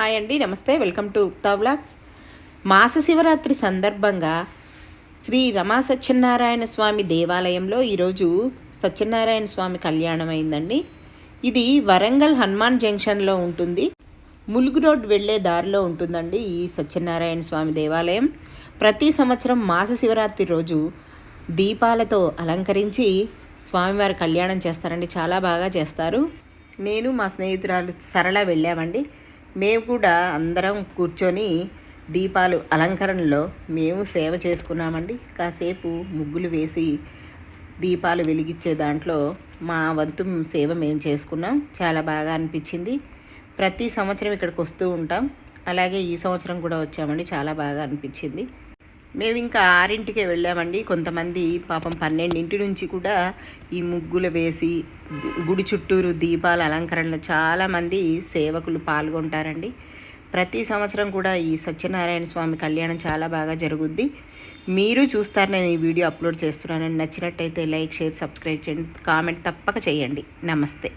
Hi అండి, నమస్తే. Welcome to ఉక్తా vlogs. మాస శివరాత్రి సందర్భంగా శ్రీ రమా సత్యనారాయణ స్వామి దేవాలయంలో ఈరోజు సత్యనారాయణ స్వామి కళ్యాణం అయిందండి. ఇది వరంగల్ హనుమాన్ జంక్షన్లో ఉంటుంది. ములుగు రోడ్ వెళ్ళే దారిలో ఉంటుందండి ఈ సత్యనారాయణ స్వామి దేవాలయం. ప్రతి సంవత్సరం మాస శివరాత్రి రోజు దీపాలతో అలంకరించి స్వామివారి కళ్యాణం చేస్తారండి. చాలా బాగా చేస్తారు. నేను మా స్నేహితురాలు సరళ వెళ్ళామండి. మేము కూడా అందరం కూర్చొని దీపాలు అలంకరణలో మేము సేవ చేసుకున్నామండి. కాసేపు ముగ్గులు వేసి దీపాలు వెలిగించే దాంట్లో మా వంతు సేవ మేము చేసుకున్నాం. చాలా బాగా అనిపించింది. ప్రతి సంవత్సరం ఇక్కడికి వస్తూ ఉంటాం. అలాగే ఈ సంవత్సరం కూడా వచ్చామండి. చాలా బాగా అనిపించింది. మేము ఇంకా 6ంటికే వెళ్ళామండి. కొంతమంది పాపం 12 నుంచి కూడా ఈ ముగ్గులు వేసి గుడి చుట్టూరు దీపాల అలంకరణలో చాలామంది సేవకులు పాల్గొంటారండి. ప్రతి సంవత్సరం కూడా ఈ సత్యనారాయణ స్వామి కళ్యాణం చాలా బాగా జరుగుద్ది. మీరు చూస్తారు, నేను ఈ వీడియో అప్లోడ్ చేస్తున్నానని. నచ్చినట్టయితే లైక్, షేర్, సబ్స్క్రైబ్ చేయండి. కామెంట్ తప్పక చేయండి. నమస్తే.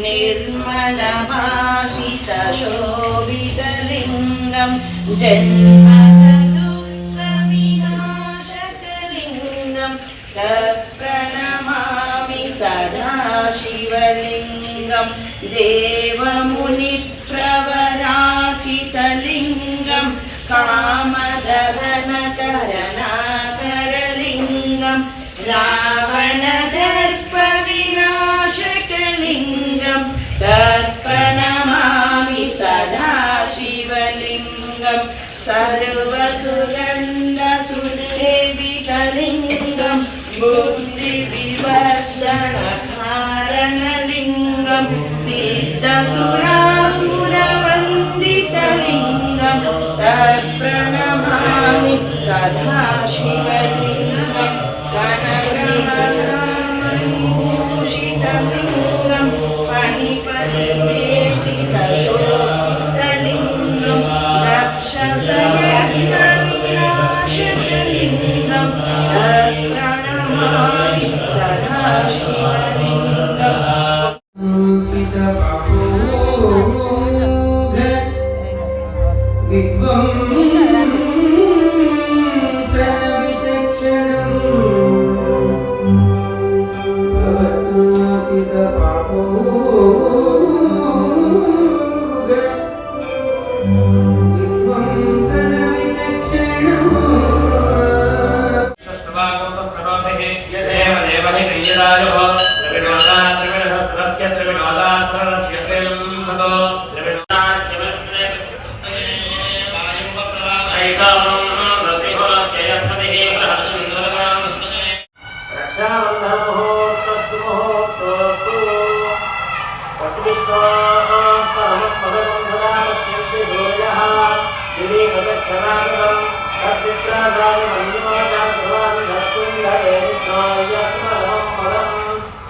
निर्मलभासितशोभितलिङ्गं जन्मदुःखविनाशकलिङ्गं तत्प्रणमामि सदा शिवलिङ्गं देवमुनिप्रवराचितलिङ्गं कामदहनकरणाकरलिङ्गं रावणदर्पविनाशकलिङ्गं तत्प्रणमामि सदा शिवलिङ्गं सर्वसुगन्धसुलेपितलिङ्गं बुद्धिविवर्धनकारणलिङ्गं सिद्धसुरासुरवन्दितलिङ्गं तत्प्रणमामि सदा शिवलिङ्गं कनकमहाभूषितलिङ्गं फणिपरिवेष्टितशोभितलिङ्गं रक्षसयविनाशकलिङ्गं तत्प्रणमामि सदा शिवलिङ्गं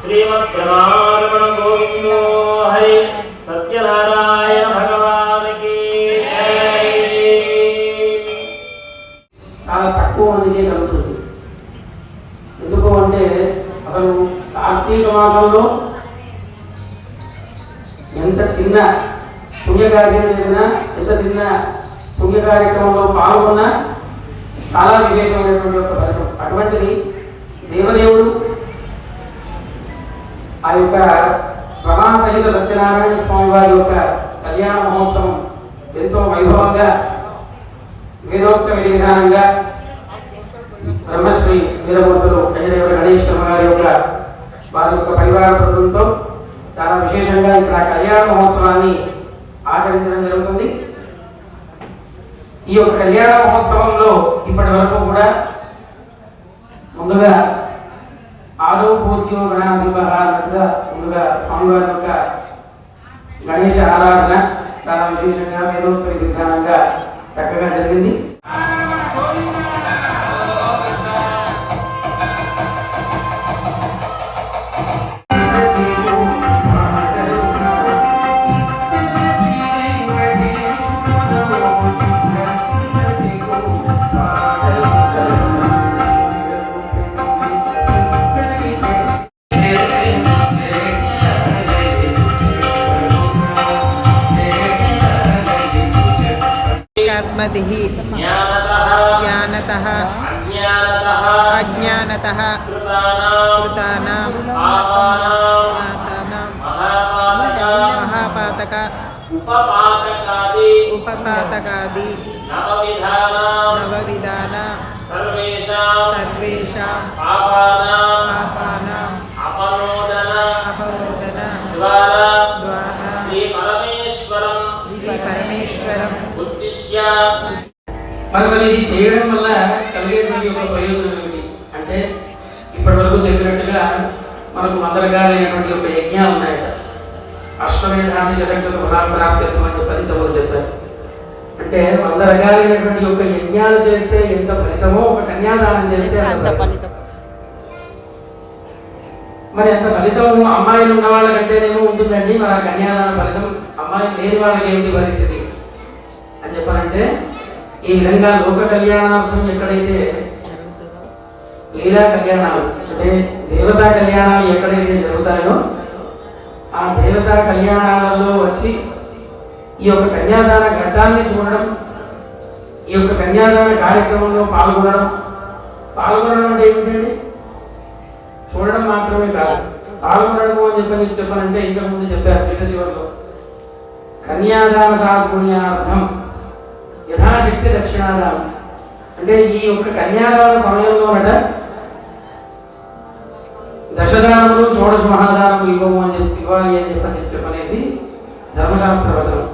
श्रीमद्रमारमण गोविंदो हरि सत्यनारायण भगवान की जय. చాలా తక్కువ మందికి కలుగుతుంది. ఎందుకు అంటే అసలు కార్తీక మాసంలో ఎంత చిన్న పుణ్యకార్యం చేసినా, ఎంత చిన్న పుణ్య కార్యక్రమంలో పాల్గొన్నా చాలా విశేషమైనటువంటి ఒక ఫలితం. అటువంటిది దేవదేవుడు ఆ యొక్క రమా సహిత సత్యనారాయణ స్వామి వారి యొక్క కళ్యాణ మహోత్సవం ఎంతో వైభవంగా వేదోక్త విధానంగా బ్రహ్మశ్రీ వీరమూర్తులు కయ్యదేవర గణేష్ శర్మ గారి యొక్క వారి యొక్క పరివార బృందంతో చాలా విశేషంగా ఇక్కడ కళ్యాణ మహోత్సవాన్ని ఆచరించడం జరుగుతుంది. ఈ యొక్క కళ్యాణ మహోత్సవంలో ఇప్పటి వరకు కూడా ముందుగా ఆదౌ పూజ్యో గణాధిప అన్నట్టుగా ముందుగా స్వామివారి యొక్క గణేష ఆరాధన చాలా విశేషంగా వేదోక్త విధానంగా చక్కగా జరిగింది. कर्मभिः ज्ञानतः अज्ञानतः कृतानां पापानां महापातक उपपातकादि नवविधान सर्वेषां पापानां अपरोदन द्वारा श्री परमेश्वरं మరి అసలు ఇది చేయడం వల్ల కలిగేటువంటి ఒక ప్రయోజనం ఏమిటి అంటే ఇప్పటి వరకు చెప్పినట్టుగా మనకు 100 రకాలైనటువంటి ఒక యజ్ఞాలు ఉన్నాయట. అశ్వమేధాన్ని శతకృత ఫలాప్రాప్త్యత్వం అని ఫలితములు చెప్పారు. అంటే 100 రకాలైనటువంటి ఒక యజ్ఞాలు చేస్తే ఎంత ఫలితమో ఒక కన్యాదానం చేస్తే అంత ఫలితం. మరి అంత ఫలితం అమ్మాయిలు ఉన్న వాళ్ళకంటేనేమో ఉంటుందండి. మరి ఆ కన్యాదాన ఫలితం అమ్మాయిలు లేని వాళ్ళకి ఏమిటి పరిస్థితి అని చెప్పాలంటే ఈ విధంగా లోక కళ్యాణార్థం ఎక్కడైతే లీలా కళ్యాణాలు అంటే దేవతా కళ్యాణాలు ఎక్కడైతే జరుగుతాయో ఆ దేవతా కళ్యాణాలలో వచ్చి ఈ యొక్క కన్యాదాన ఘట్టాన్ని చూడడం, ఈ యొక్క కన్యాదాన కార్యక్రమంలో పాల్గొనడం అంటే ఏమిటండి? చూడడం మాత్రమే కాదు, పాల్గొనడము అని చెప్పాలంటే ఇంతకు ముందు చెప్పారు చిట్ట చివరిలో కన్యాదాన సాధుపుణ్యార్థం యథాశక్తి దక్షిణాదానం. అంటే ఈ యొక్క కన్యాదాన సమయంలోనట దశదానములు షోడశ మహాదానములు ఇవ్వాలి అని చెప్పనేసి ధర్మశాస్త్ర వచనం.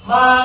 Ma